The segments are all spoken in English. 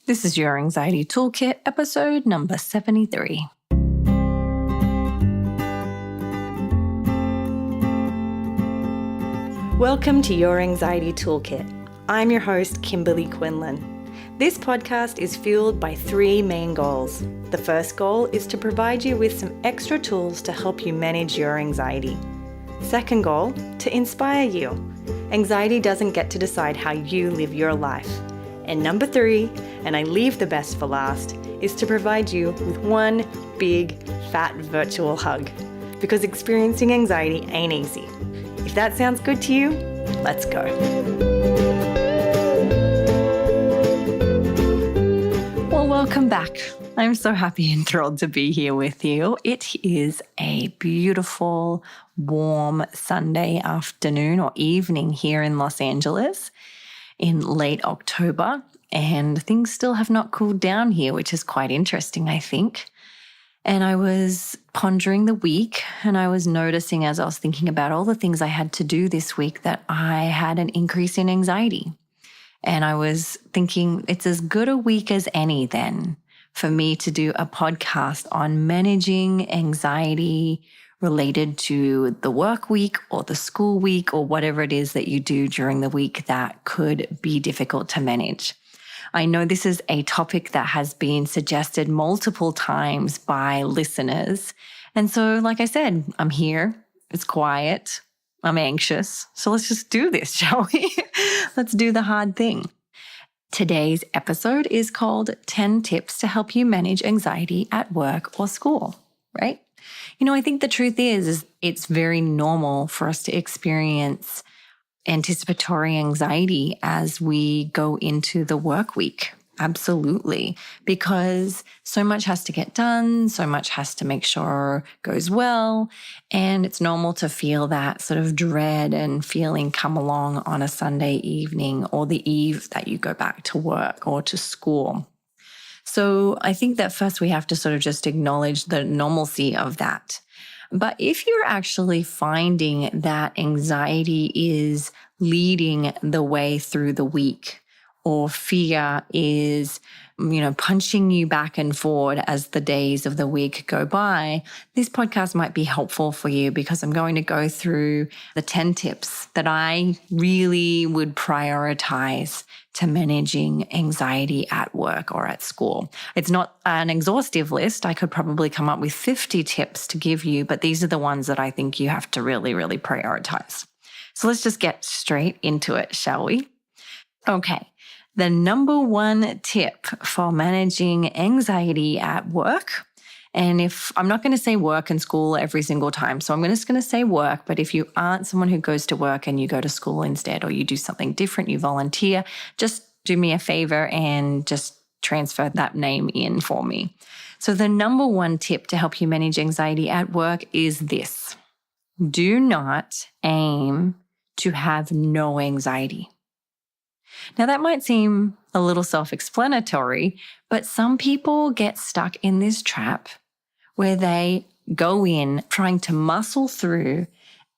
This is Your Anxiety Toolkit, episode number 73. Welcome to Your Anxiety Toolkit. I'm your host, Kimberly Quinlan. This podcast is fueled by three main goals. The first goal is to provide you with some extra tools to help you manage your anxiety. Second goal, to inspire you. Anxiety doesn't get to decide how you live your life. And number three, and I leave the best for last, is to provide you with one big, fat virtual hug. Because experiencing anxiety ain't easy. If that sounds good to you, let's go. Well, welcome back. I'm so happy and thrilled to be here with you. It is a beautiful, warm Sunday afternoon or evening here in Los Angeles in late October, and things still have not cooled down here, which is quite interesting, I think. And I was pondering the week, and I was noticing as I was thinking about all the things I had to do this week that I had an increase in anxiety. And I was thinking it's as good a week as any then for me to do a podcast on managing anxiety related to the work week or the school week or whatever it is that you do during the week that could be difficult to manage. I know this is a topic that has been suggested multiple times by listeners. And so, like I said, I'm here. It's quiet. I'm anxious. So let's just do this, shall we? Let's do the hard thing. Today's episode is called 10 Tips to Help You Manage Anxiety at Work or School, right? You know, I think the truth is it's very normal for us to experience anticipatory anxiety as we go into the work week. Absolutely. Because so much has to get done, so much has to make sure goes well. And it's normal to feel that sort of dread and feeling come along on a Sunday evening or the eve that you go back to work or to school. So I think that first we have to sort of just acknowledge the normalcy of that. But if you're actually finding that anxiety is leading the way through the week, or fear is, punching you back and forward as the days of the week go by, this podcast might be helpful for you because I'm going to go through the 10 tips that I really would prioritize to managing anxiety at work or at school. It's not an exhaustive list. I could probably come up with 50 tips to give you, but these are the ones that I think you have to really, really prioritize. So let's just get straight into it, shall we? Okay. The number one tip for managing anxiety at work, and if I'm not going to say work and school every single time, so I'm just going to say work, but if you aren't someone who goes to work and you go to school instead, or you do something different, you volunteer, just do me a favor and just transfer that name in for me. So the number one tip to help you manage anxiety at work is this: do not aim to have no anxiety. Now, that might seem a little self-explanatory, but some people get stuck in this trap where they go in trying to muscle through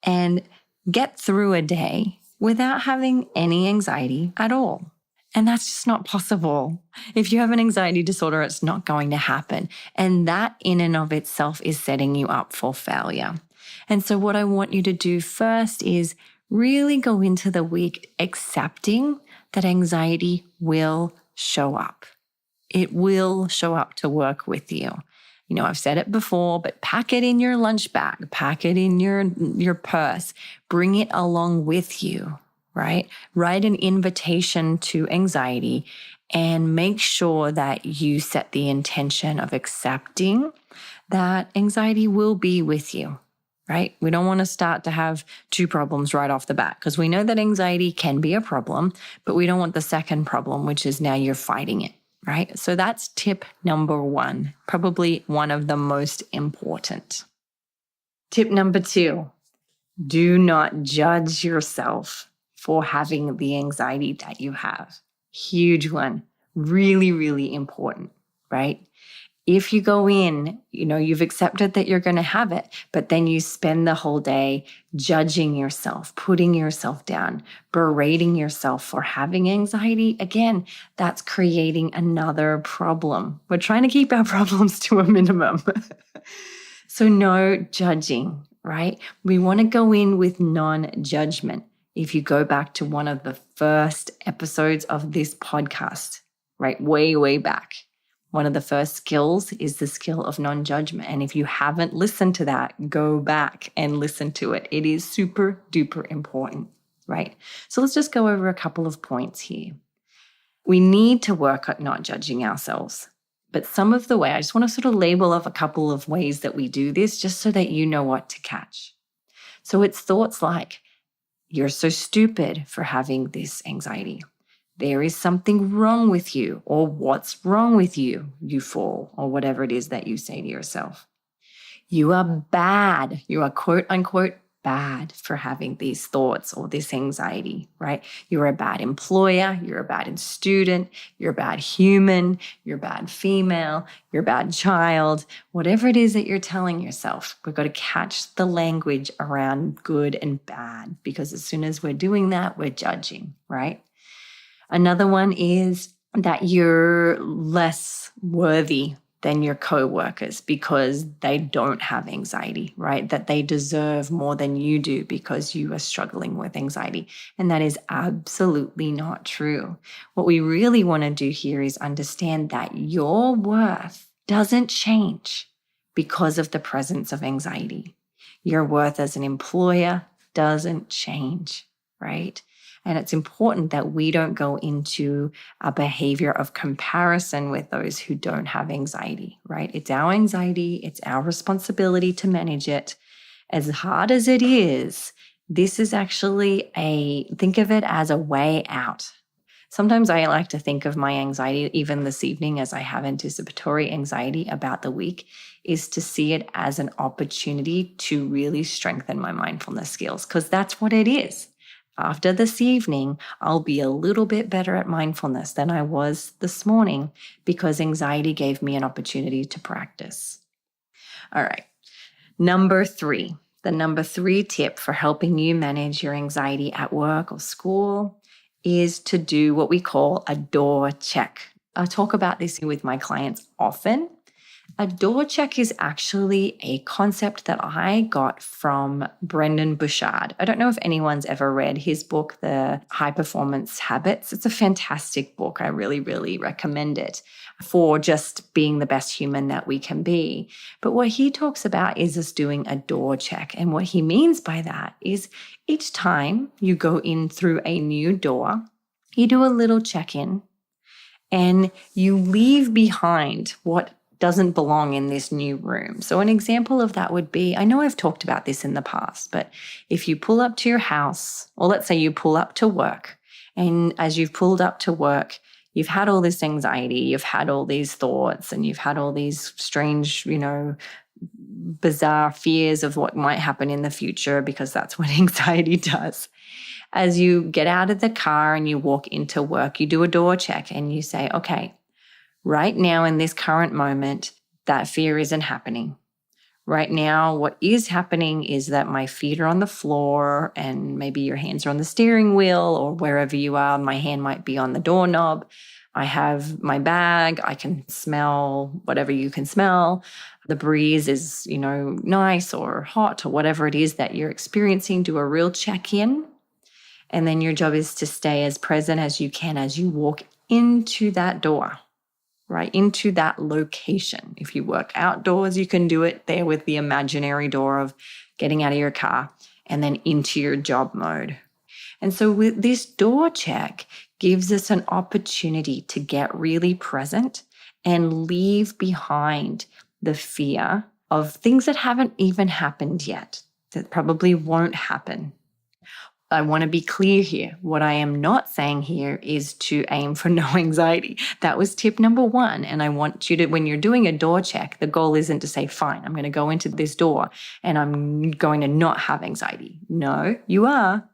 and get through a day without having any anxiety at all. And that's just not possible. If you have an anxiety disorder, it's not going to happen. And that in and of itself is setting you up for failure. And so what I want you to do first is really go into the week accepting that anxiety will show up. It will show up to work with you. You know, I've said it before, but pack it in your lunch bag, pack it in your purse, bring it along with you, right? Write an invitation to anxiety and make sure that you set the intention of accepting that anxiety will be with you. Right? We don't want to start to have two problems right off the bat because we know that anxiety can be a problem, but we don't want the second problem, which is now you're fighting it, right? So that's tip number one, probably one of the most important. Tip number two, do not judge yourself for having the anxiety that you have. Huge one, really, really important, right? If you go in, you've accepted that you're going to have it, but then you spend the whole day judging yourself, putting yourself down, berating yourself for having anxiety, again, that's creating another problem. We're trying to keep our problems to a minimum. So no judging, right? We want to go in with non-judgment. If you go back to one of the first episodes of this podcast, right, way, way back, one of the first skills is the skill of non-judgment. And if you haven't listened to that, go back and listen to it. It is super duper important, right? So let's just go over a couple of points here. We need to work at not judging ourselves. But some of the way, I just want to sort of label off a couple of ways that we do this just so that you know what to catch. So it's thoughts like, you're so stupid for having this anxiety. There is something wrong with you, or what's wrong with you, you fool, or whatever it is that you say to yourself. You are bad. You are quote unquote bad for having these thoughts or this anxiety, right? You're a bad employer. You're a bad student. You're a bad human. You're a bad female. You're a bad child. Whatever it is that you're telling yourself, we've got to catch the language around good and bad, because as soon as we're doing that, we're judging, right? Another one is that you're less worthy than your coworkers because they don't have anxiety, right? That they deserve more than you do because you are struggling with anxiety. And that is absolutely not true. What we really want to do here is understand that your worth doesn't change because of the presence of anxiety. Your worth as an employer doesn't change, right? And it's important that we don't go into a behavior of comparison with those who don't have anxiety, right? It's our anxiety. It's our responsibility to manage it. As hard as it is, this is actually think of it as a way out. Sometimes I like to think of my anxiety, even this evening, as I have anticipatory anxiety about the week, is to see it as an opportunity to really strengthen my mindfulness skills, because that's what it is. After this evening, I'll be a little bit better at mindfulness than I was this morning because anxiety gave me an opportunity to practice. All right. Number 3, the number 3 tip for helping you manage your anxiety at work or school is to do what we call a door check. I talk about this with my clients often. A door check is actually a concept that I got from Brendon Burchard. I don't know if anyone's ever read his book, The High Performance Habits. It's a fantastic book. I really, really recommend it for just being the best human that we can be. But what he talks about is us doing a door check. And what he means by that is each time you go in through a new door, you do a little check-in and you leave behind what doesn't belong in this new room. So an example of that would be, I know I've talked about this in the past, but if you pull up to your house, or let's say you pull up to work, and as you've pulled up to work, you've had all this anxiety, you've had all these thoughts, and you've had all these strange, bizarre fears of what might happen in the future, because that's what anxiety does. As you get out of the car and you walk into work, you do a door check and you say, okay, right now in this current moment, that fear isn't happening. Right now, what is happening is that my feet are on the floor and maybe your hands are on the steering wheel or wherever you are. My hand might be on the doorknob. I have my bag. I can smell whatever you can smell. The breeze is, nice or hot or whatever it is that you're experiencing. Do a real check-in. And then your job is to stay as present as you can as you walk into that door. Right into that location. If you work outdoors, you can do it there with the imaginary door of getting out of your car and then into your job mode. And so with this door check gives us an opportunity to get really present and leave behind the fear of things that haven't even happened yet, that probably won't happen. I want to be clear here. What I am not saying here is to aim for no anxiety. That was tip number 1. And I want you to, when you're doing a door check, the goal isn't to say, fine, I'm going to go into this door and I'm going to not have anxiety. No, you are.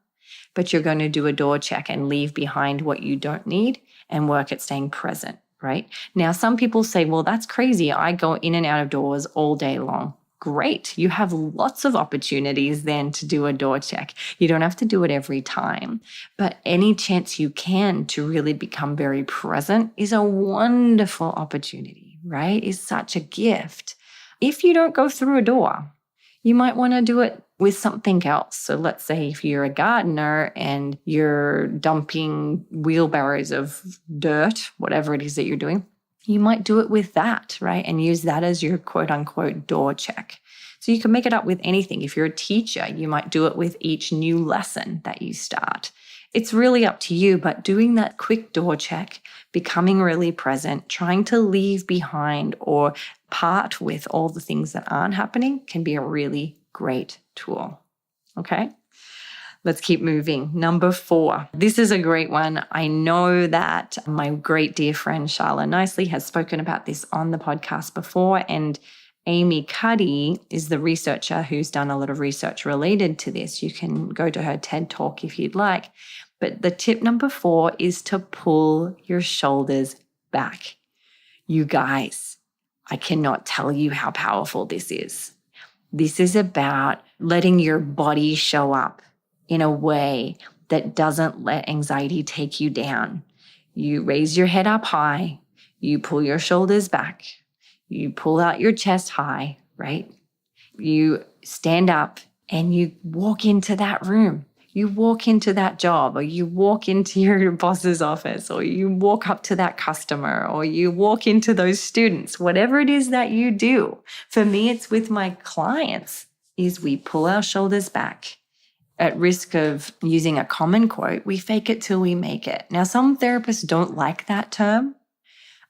But you're going to do a door check and leave behind what you don't need and work at staying present, right? Now, some people say, well, that's crazy. I go in and out of doors all day long. Great. You have lots of opportunities then to do a door check. You don't have to do it every time, but any chance you can to really become very present is a wonderful opportunity, right? Is such a gift. If you don't go through a door, you might want to do it with something else. So let's say if you're a gardener and you're dumping wheelbarrows of dirt, whatever it is that you're doing, you might do it with that, right? And use that as your quote unquote door check. So you can make it up with anything. If you're a teacher, you might do it with each new lesson that you start. It's really up to you, but doing that quick door check, becoming really present, trying to leave behind or part with all the things that aren't happening can be a really great tool. Okay? Let's keep moving. Number 4. This is a great one. I know that my great dear friend Charla Nicely has spoken about this on the podcast before, and Amy Cuddy is the researcher who's done a lot of research related to this. You can go to her TED Talk if you'd like. But the tip number 4 is to pull your shoulders back. You guys, I cannot tell you how powerful this is. This is about letting your body show up in a way that doesn't let anxiety take you down. You raise your head up high, you pull your shoulders back, you pull out your chest high, right? You stand up and you walk into that room. You walk into that job, or you walk into your boss's office, or you walk up to that customer, or you walk into those students, whatever it is that you do. For me, it's with my clients, is we pull our shoulders back. At risk of using a common quote, we fake it till we make it. Now, some therapists don't like that term.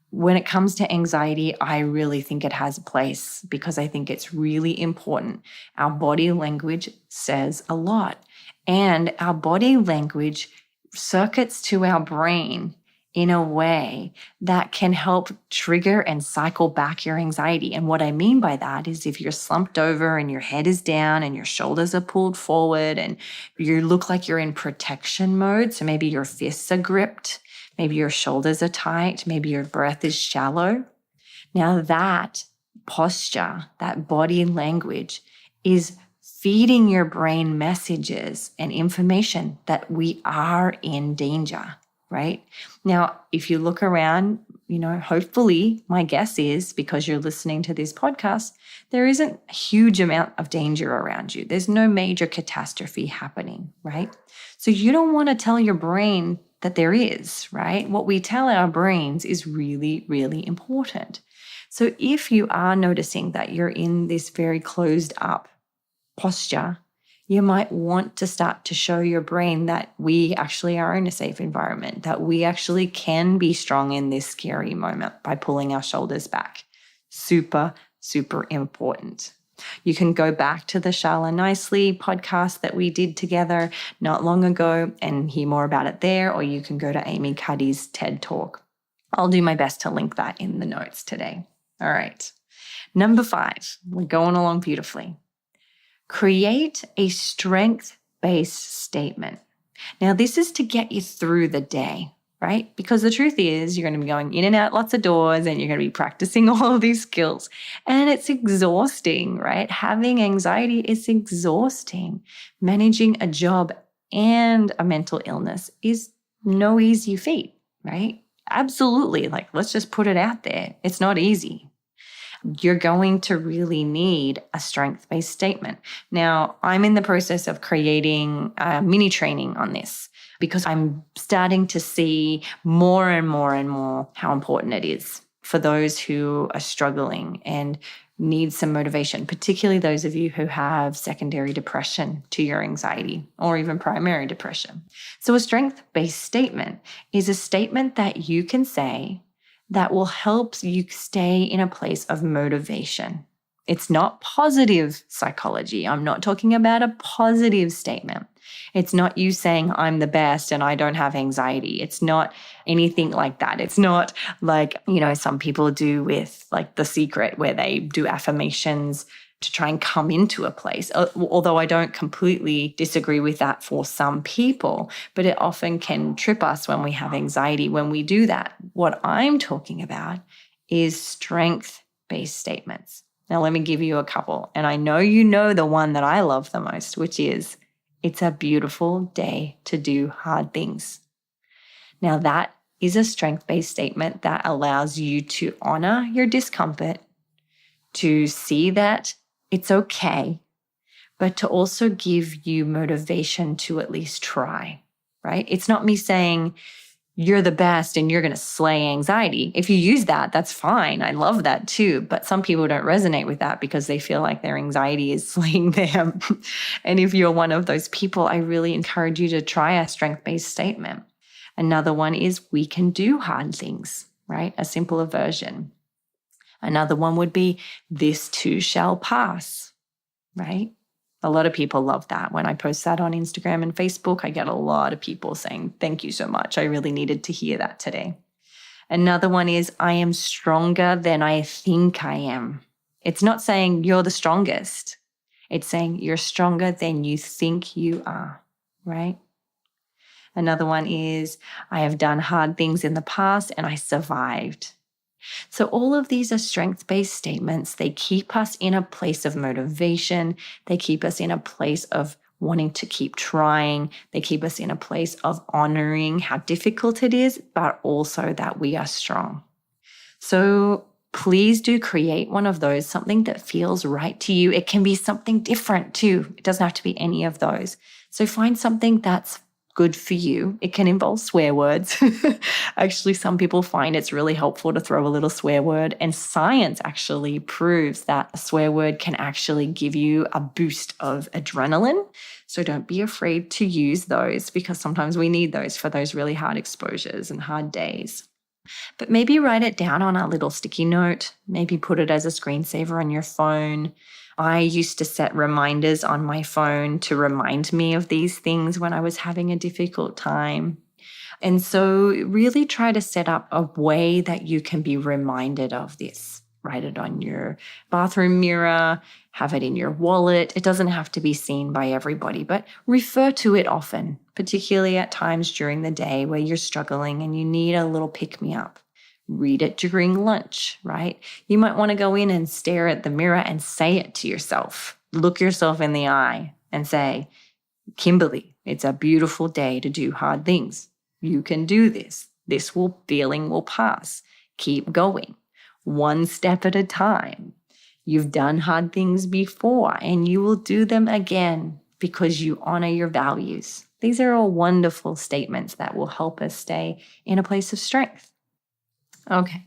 When it comes to anxiety, I really think it has a place because I think it's really important. Our body language says a lot, and our body language circuits to our brain in a way that can help trigger and cycle back your anxiety. And what I mean by that is if you're slumped over and your head is down and your shoulders are pulled forward and you look like you're in protection mode, so maybe your fists are gripped, maybe your shoulders are tight, maybe your breath is shallow. Now that posture, that body language is feeding your brain messages and information that we are in danger. Right? Now, if you look around, hopefully my guess is because you're listening to this podcast, there isn't a huge amount of danger around you. There's no major catastrophe happening, right? So you don't want to tell your brain that there is, right? What we tell our brains is really, really important. So if you are noticing that you're in this very closed up posture, you might want to start to show your brain that we actually are in a safe environment, that we actually can be strong in this scary moment by pulling our shoulders back. Super, super important. You can go back to the Charla Nicely podcast that we did together not long ago and hear more about it there, or you can go to Amy Cuddy's TED Talk. I'll do my best to link that in the notes today. All right. Number 5, we're going along beautifully. Create a strength-based statement. Now, this is to get you through the day, right? Because the truth is you're going to be going in and out lots of doors and you're going to be practicing all of these skills. And it's exhausting, right? Having anxiety is exhausting. Managing a job and a mental illness is no easy feat, right? Absolutely. Let's just put it out there. It's not easy. You're going to really need a strength-based statement. Now, I'm in the process of creating a mini training on this because I'm starting to see more and more and more how important it is for those who are struggling and need some motivation, particularly those of you who have secondary depression to your anxiety or even primary depression. So a strength-based statement is a statement that you can say that will help you stay in a place of motivation. It's not positive psychology. I'm not talking about a positive statement. It's not you saying, I'm the best and I don't have anxiety. It's not anything like that. It's not like, some people do with The Secret where they do affirmations to try and come into a place. Although I don't completely disagree with that for some people, but it often can trip us when we have anxiety when we do that. What I'm talking about is strength-based statements. Now, let me give you a couple. And I know you know the one that I love the most, which is, it's a beautiful day to do hard things. Now, that is a strength-based statement that allows you to honor your discomfort, to see that it's okay, but to also give you motivation to at least try, right? It's not me saying you're the best and you're going to slay anxiety. If you use that, that's fine. I love that too. But some people don't resonate with that because they feel like their anxiety is slaying them. And if you're one of those people, I really encourage you to try a strength-based statement. Another one is, we can do hard things, right? A simpler version. Another one would be, this too shall pass, right? A lot of people love that. When I post that on Instagram and Facebook, I get a lot of people saying, thank you so much. I really needed to hear that today. Another one is, I am stronger than I think I am. It's not saying you're the strongest. It's saying you're stronger than you think you are, right? Another one is, I have done hard things in the past and I survived. So all of these are strength-based statements. They keep us in a place of motivation. They keep us in a place of wanting to keep trying. They keep us in a place of honoring how difficult it is, but also that we are strong. So please do create one of those, something that feels right to you. It can be something different too. It doesn't have to be any of those. So find something that's good for you. It can involve swear words. Actually, some people find it's really helpful to throw a little swear word, and science actually proves that a swear word can actually give you a boost of adrenaline. So don't be afraid to use those, because sometimes we need those for those really hard exposures and hard days. But maybe write it down on a little sticky note, maybe put it as a screensaver on your phone. I used to set reminders on my phone to remind me of these things when I was having a difficult time. And so really try to set up a way that you can be reminded of this. Write it on your bathroom mirror, have it in your wallet. It doesn't have to be seen by everybody, but refer to it often, particularly at times during the day where you're struggling and you need a little pick-me-up. Read it during lunch, right? You might want to go in and stare at the mirror and say it to yourself. Look yourself in the eye and say, Kimberly, it's a beautiful day to do hard things. You can do this. This feeling will pass. Keep going. One step at a time. You've done hard things before and you will do them again because you honor your values. These are all wonderful statements that will help us stay in a place of strength. Okay.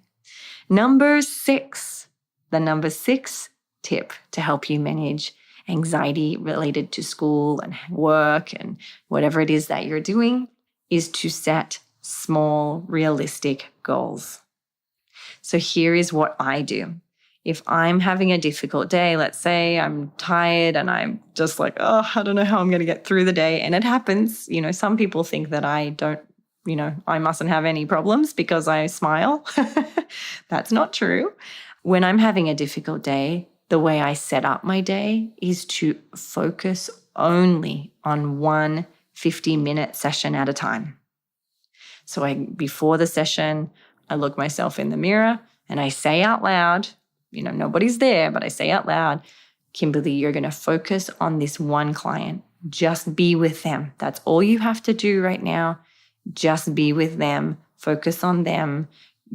Number 6. The number 6 tip to help you manage anxiety related to school and work and whatever it is that you're doing is to set small, realistic goals. So here is what I do. If I'm having a difficult day, let's say I'm tired and I'm just like, oh, I don't know how I'm going to get through the day. And it happens. Some people think that I mustn't have any problems because I smile. That's not true. When I'm having a difficult day, the way I set up my day is to focus only on one 50-minute session at a time. So before the session, I look myself in the mirror and I say out loud, nobody's there, but I say out loud, Kimberly, you're going to focus on this one client. Just be with them. That's all you have to do right now. Just be with them. Focus on them.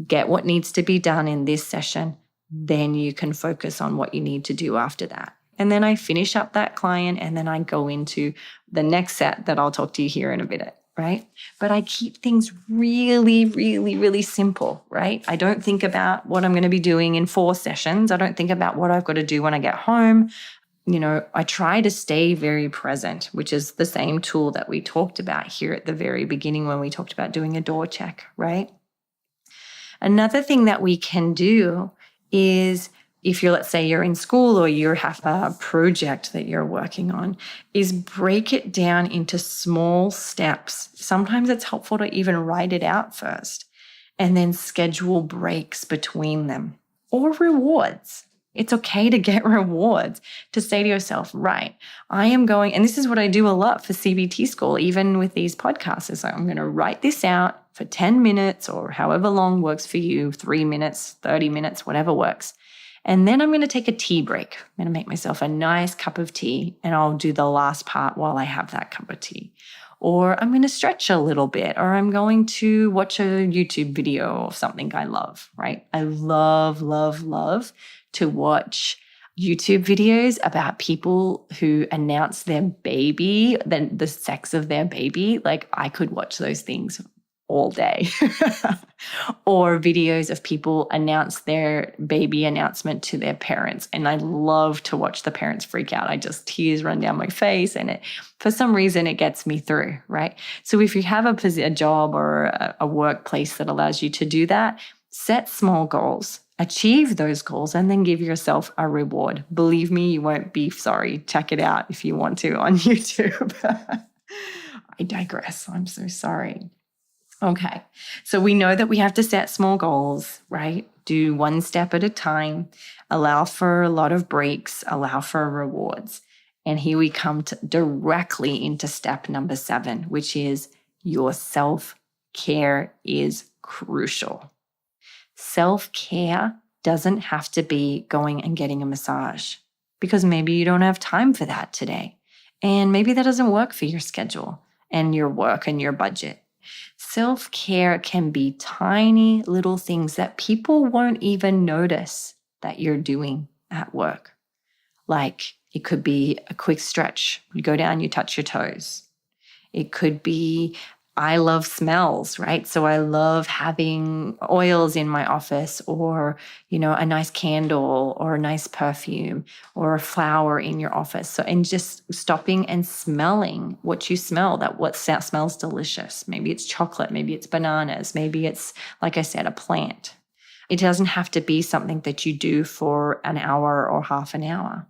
Get what needs to be done in this session. Then you can focus on what you need to do after that. And then I finish up that client and then I go into the next set that I'll talk to you here in a bit, right? But I keep things really, really, really simple, right? I don't think about what I'm going to be doing in 4 sessions. I don't think about what I've got to do when I get home. I try to stay very present, which is the same tool that we talked about here at the very beginning when we talked about doing a door check, right? Another thing that we can do is if let's say you're in school or you have a project that you're working on, is break it down into small steps. Sometimes it's helpful to even write it out first and then schedule breaks between them or rewards. It's okay to get rewards, to say to yourself, right, I am going, and this is what I do a lot for CBT school, even with these podcasts, is I'm going to write this out for 10 minutes or however long works for you, 3 minutes, 30 minutes, whatever works. And then I'm going to take a tea break. I'm going to make myself a nice cup of tea, and I'll do the last part while I have that cup of tea. Or I'm going to stretch a little bit, or I'm going to watch a YouTube video of something I love, right? I love, love, love to watch YouTube videos about people who announce their baby, then the sex of their baby. Like, I could watch those things all day. Or videos of people announce their baby announcement to their parents. And I love to watch the parents freak out. Tears run down my face, and for some reason, it gets me through, right? So if you have a job or a workplace that allows you to do that, set small goals, achieve those goals, and then give yourself a reward. Believe me, you won't be sorry. Check it out if you want to on YouTube. I digress. I'm so sorry. Okay, so we know that we have to set small goals, right? Do one step at a time, allow for a lot of breaks, allow for rewards. And here we come directly into step number 7, which is your self-care is crucial. Self-care doesn't have to be going and getting a massage, because maybe you don't have time for that today. And maybe that doesn't work for your schedule and your work and your budget. Self-care can be tiny little things that people won't even notice that you're doing at work. Like, it could be a quick stretch. You go down, you touch your toes. It could be, I love smells, right? So I love having oils in my office, or, a nice candle or a nice perfume or a flower in your office. So, and just stopping and smelling what you smell, what smells delicious. Maybe it's chocolate, maybe it's bananas, maybe it's, like I said, a plant. It doesn't have to be something that you do for an hour or half an hour.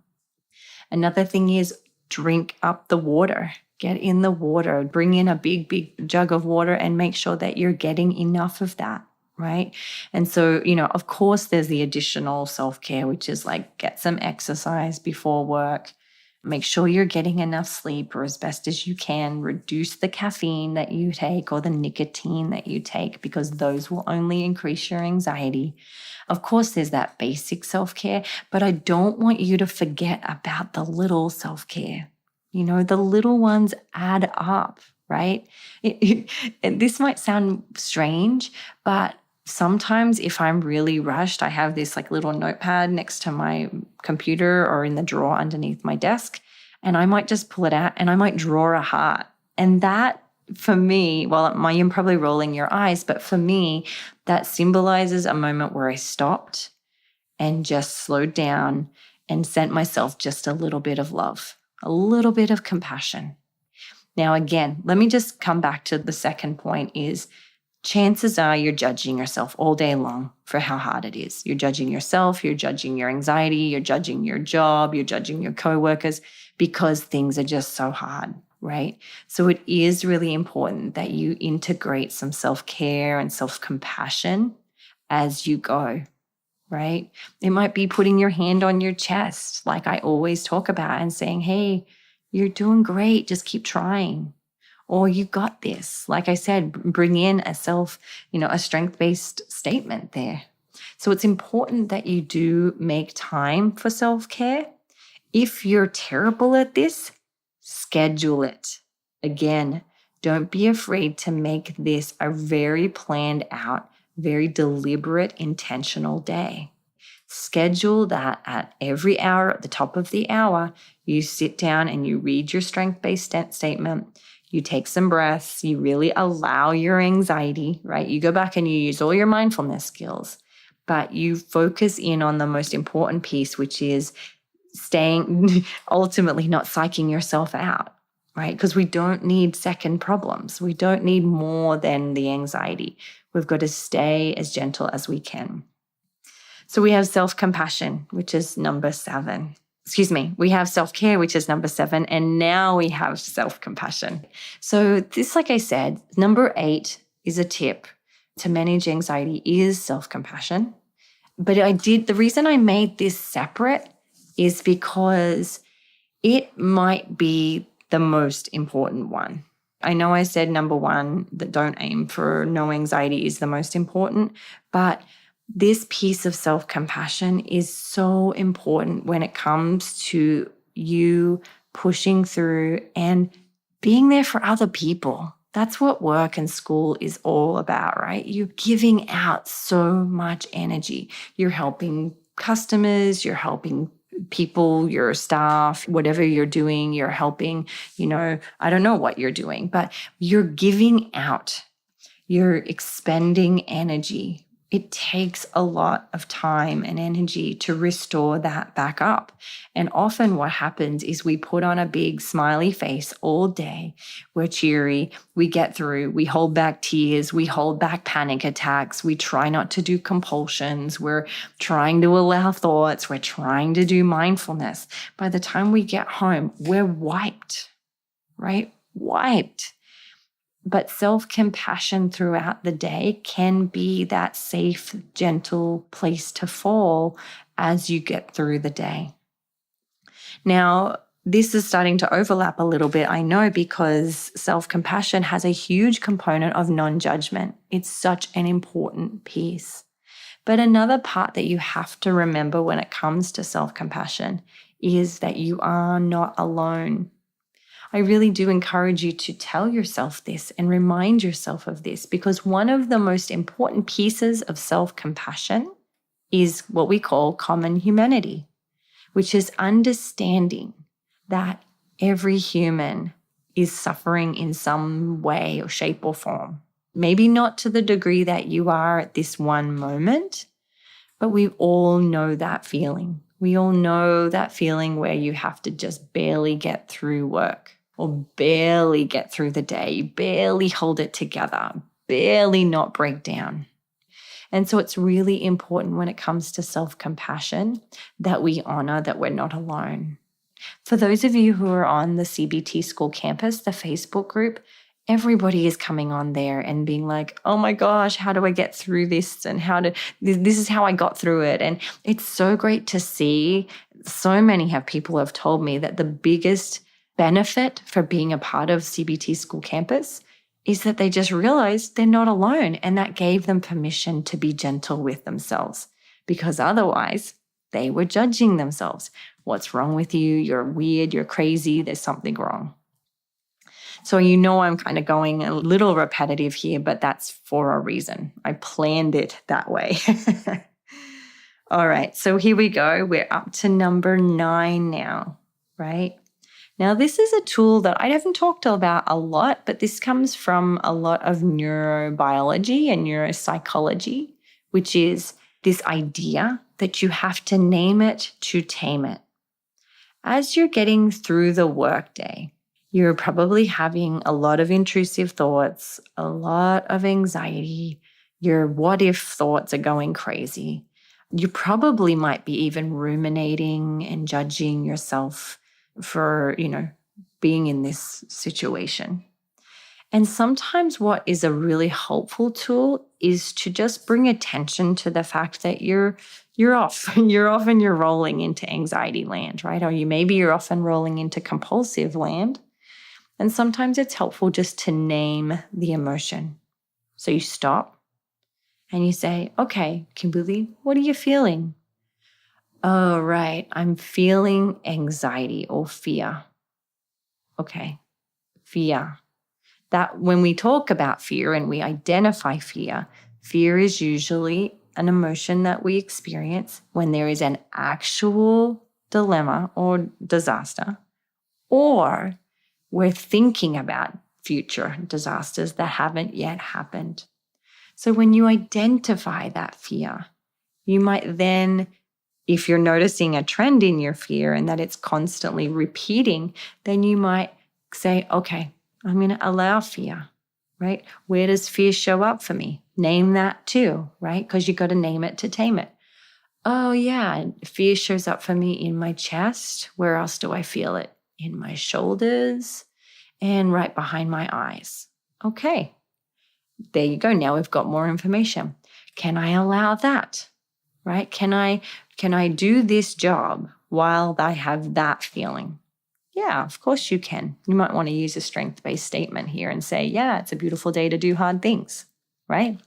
Another thing is drink up the water. Get in the water, bring in a big, big jug of water, and make sure that you're getting enough of that, right? And so, of course, there's the additional self-care, which is like get some exercise before work, make sure you're getting enough sleep or as best as you can, reduce the caffeine that you take or the nicotine that you take, because those will only increase your anxiety. Of course, there's that basic self-care, but I don't want you to forget about the little self-care. The little ones add up, right? This might sound strange, but sometimes if I'm really rushed, I have this like little notepad next to my computer or in the drawer underneath my desk, and I might just pull it out and I might draw a heart. And that, for me, you're probably rolling your eyes, but for me, that symbolizes a moment where I stopped and just slowed down and sent myself just a little bit of love. A little bit of compassion. Now, again, let me just come back to the second point is chances are you're judging yourself all day long for how hard it is. You're judging yourself, you're judging your anxiety, you're judging your job, you're judging your coworkers because things are just so hard, right? So it is really important that you integrate some self-care and self-compassion as you go. Right? It might be putting your hand on your chest, like I always talk about, and saying, hey, you're doing great. Just keep trying. Or you got this. Like I said, bring in a strength-based statement there. So it's important that you do make time for self-care. If you're terrible at this, schedule it. Again, don't be afraid to make this a very planned out, very deliberate, intentional day. Schedule that at every hour, at the top of the hour, you sit down and you read your strength-based statement. You take some breaths. You really allow your anxiety, right? You go back and you use all your mindfulness skills, but you focus in on the most important piece, which is ultimately not psyching yourself out. Right? Because we don't need second problems. We don't need more than the anxiety. We've got to stay as gentle as we can. So we have self-compassion, which is number 7. We have self-care, which is number 7. And now we have self-compassion. So this, like I said, number 8 is a tip to manage anxiety is self-compassion. But the reason I made this separate is because it might be the most important one. I know I said number one, that don't aim for no anxiety is the most important, but this piece of self-compassion is so important when it comes to you pushing through and being there for other people. That's what work and school is all about, right? You're giving out so much energy. You're helping customers, you're helping people, your staff, whatever you're doing, you're helping, I don't know what you're doing, but you're giving out, you're expending energy. It takes a lot of time and energy to restore that back up. And often what happens is we put on a big smiley face all day. We're cheery. We get through. We hold back tears. We hold back panic attacks. We try not to do compulsions. We're trying to allow thoughts. We're trying to do mindfulness. By the time we get home, we're wiped, right? Wiped. But self-compassion throughout the day can be that safe, gentle place to fall as you get through the day. Now, this is starting to overlap a little bit, I know, because self-compassion has a huge component of non-judgment. It's such an important piece. But another part that you have to remember when it comes to self-compassion is that you are not alone. I really do encourage you to tell yourself this and remind yourself of this, because one of the most important pieces of self-compassion is what we call common humanity, which is understanding that every human is suffering in some way or shape or form. Maybe not to the degree that you are at this one moment, but we all know that feeling. We all know that feeling where you have to just barely get through work or barely get through the day, barely hold it together, barely not break down. And so it's really important when it comes to self-compassion that we honor that we're not alone. For those of you who are on the CBT School Campus, the Facebook group, everybody is coming on there and being like, oh my gosh, how do I get through this? And this is how I got through it. And it's so great to see. So many people have told me that the biggest benefit for being a part of CBT School Campus is that they just realized they're not alone, and that gave them permission to be gentle with themselves, because otherwise they were judging themselves. What's wrong with you? You're weird, you're crazy, there's something wrong. So I'm kind of going a little repetitive here, but that's for a reason. I planned it that way. All right, so here we go. We're up to number 9 now, right? Now, this is a tool that I haven't talked about a lot, but this comes from a lot of neurobiology and neuropsychology, which is this idea that you have to name it to tame it. As you're getting through the workday, you're probably having a lot of intrusive thoughts, a lot of anxiety. Your what if thoughts are going crazy. You probably might be even ruminating and judging yourself for, being in this situation. And sometimes what is a really helpful tool is to just bring attention to the fact that you're off. You're off and you're rolling into anxiety land, right? Or maybe you're off and rolling into compulsive land. And sometimes it's helpful just to name the emotion. So you stop and you say, okay, Kimberly, what are you feeling? Oh, right. I'm feeling anxiety or fear. Okay. Fear. That when we talk about fear and we identify fear, fear is usually an emotion that we experience when there is an actual dilemma or disaster, or we're thinking about future disasters that haven't yet happened. So when you identify that fear, you might then, if you're noticing a trend in your fear and that it's constantly repeating, then you might say, okay, I'm going to allow fear, right? Where does fear show up for me? Name that too, right? Because you got to name it to tame it. Oh yeah, fear shows up for me in my chest. Where else do I feel it? In my shoulders and right behind my eyes. Okay, there you go. Now we've got more information. Can I allow that? right? Can I do this job while I have that feeling? Yeah, of course you can. You might want to use a strength-based statement here and say, yeah, it's a beautiful day to do hard things, right?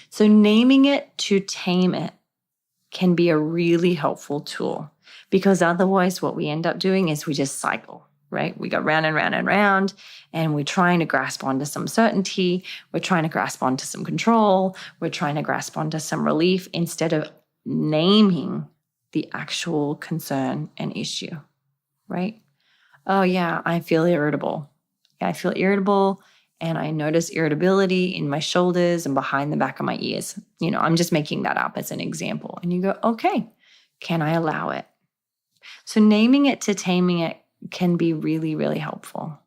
So naming it to tame it can be a really helpful tool, because otherwise what we end up doing is we just cycle, right? We go round and round and round, and we're trying to grasp onto some certainty. We're trying to grasp onto some control. We're trying to grasp onto some relief instead of naming the actual concern and issue, right? Oh yeah, I feel irritable. Yeah, I feel irritable, and I notice irritability in my shoulders and behind the back of my ears. I'm just making that up as an example. And you go, okay, can I allow it? So naming it to taming it can be really, really helpful.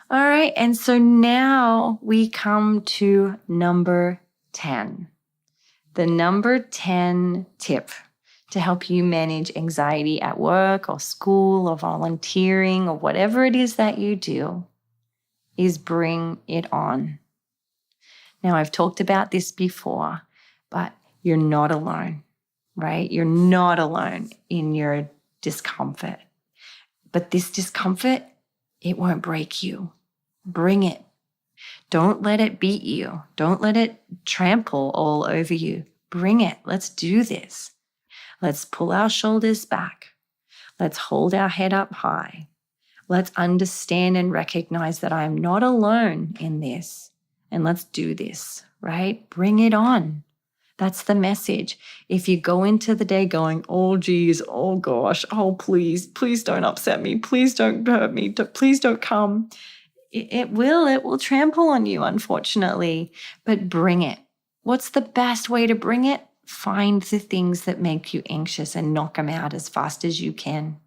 All right, and so now we come to number 10. The number 10 tip to help you manage anxiety at work or school or volunteering or whatever it is that you do is bring it on. Now, I've talked about this before, but you're not alone, right? You're not alone in your discomfort. But this discomfort, it won't break you. Bring it. Don't let it beat you. Don't let it trample all over you. Bring it. Let's do this. Let's pull our shoulders back. Let's hold our head up high. Let's understand and recognize that I am not alone in this. And let's do this, right? Bring it on. That's the message. If you go into the day going, oh, geez, oh, gosh, oh, please don't upset me. Please don't hurt me. Please don't come. It will trample on you, unfortunately, but bring it. What's the best way to bring it? Find the things that make you anxious and knock them out as fast as you can.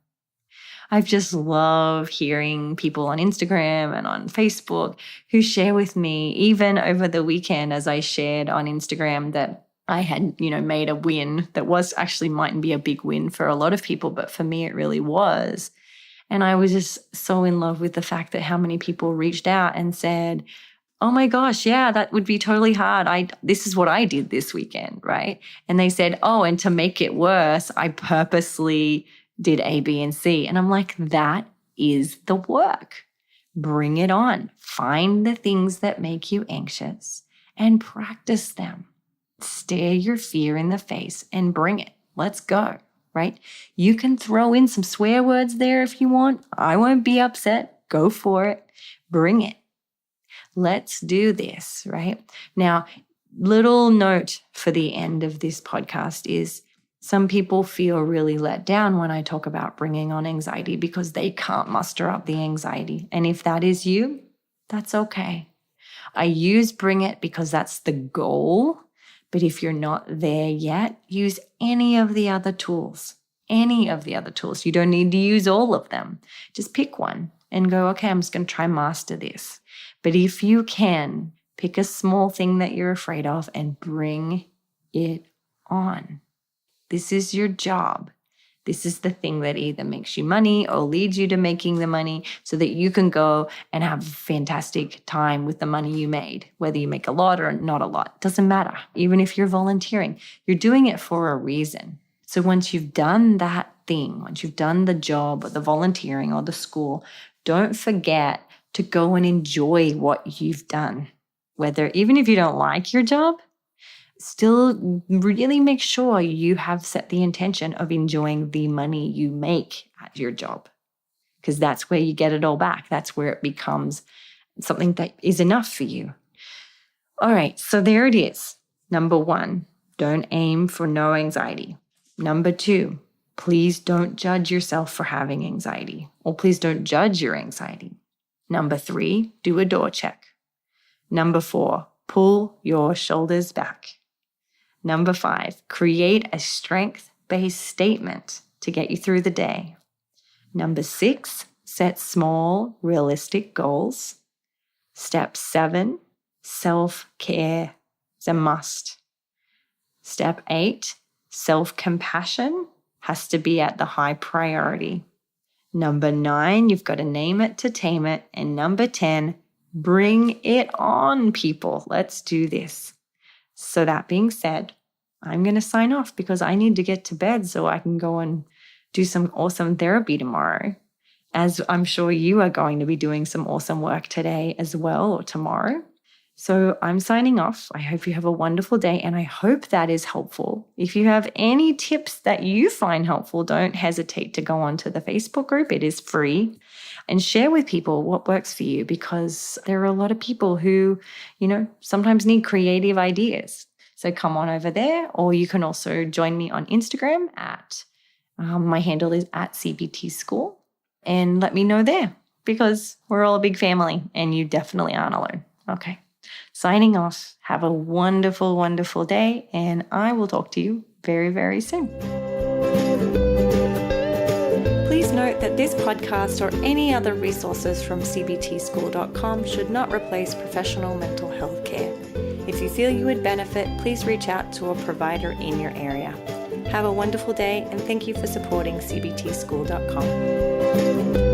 I just love hearing people on Instagram and on Facebook who share with me, even over the weekend, as I shared on Instagram that I had, made a win that was actually mightn't be a big win for a lot of people, but for me, it really was. And I was just so in love with the fact that how many people reached out and said, oh my gosh, yeah, that would be totally hard. This is what I did this weekend, right? And they said, oh, and to make it worse, I purposely did A, B, and C. And I'm like, that is the work. Bring it on. Find the things that make you anxious and practice them. Stare your fear in the face and bring it. Let's go, right? You can throw in some swear words there if you want. I won't be upset. Go for it. Bring it. Let's do this, right? Now, little note for the end of this podcast is some people feel really let down when I talk about bringing on anxiety because they can't muster up the anxiety. And if that is you, that's okay. I use bring it because that's the goal. But if you're not there yet, use any of the other tools. Any of the other tools. You don't need to use all of them. Just pick one and go, okay, I'm just going to try master this. But if you can, pick a small thing that you're afraid of and bring it on. This is your job. This is the thing that either makes you money or leads you to making the money so that you can go and have a fantastic time with the money you made, whether you make a lot or not a lot. Doesn't matter. Even if you're volunteering, you're doing it for a reason. So once you've done that thing, once you've done the job or the volunteering or the school, don't forget to go and enjoy what you've done. Even if you don't like your job, still really make sure you have set the intention of enjoying the money you make at your job, because that's where you get it all back. That's where it becomes something that is enough for you. All right, so there it is. Number 1, don't aim for no anxiety. Number 2, please don't judge yourself for having anxiety, or please don't judge your anxiety. Number 3, do a door check. Number 4, pull your shoulders back. Number 5, create a strength-based statement to get you through the day. Number 6, set small, realistic goals. Step 7, self-care is a must. Step 8, self-compassion has to be at the high priority. Number 9, you've got to name it to tame it. And number 10, bring it on, people. Let's do this. So that being said, I'm going to sign off because I need to get to bed so I can go and do some awesome therapy tomorrow, as I'm sure you are going to be doing some awesome work today as well, or tomorrow. So I'm signing off. I hope you have a wonderful day, and I hope that is helpful. If you have any tips that you find helpful, don't hesitate to go onto the Facebook group. It is free, and share with people what works for you, because there are a lot of people who, sometimes need creative ideas. So come on over there, or you can also join me on Instagram at, my handle is at CBT School, and let me know there, because we're all a big family and you definitely aren't alone. Okay. Signing off. Have a wonderful, wonderful day, and I will talk to you very, very soon. Please note that this podcast or any other resources from cbtschool.com should not replace professional mental health care. If you feel you would benefit, please reach out to a provider in your area. Have a wonderful day, and thank you for supporting cbtschool.com.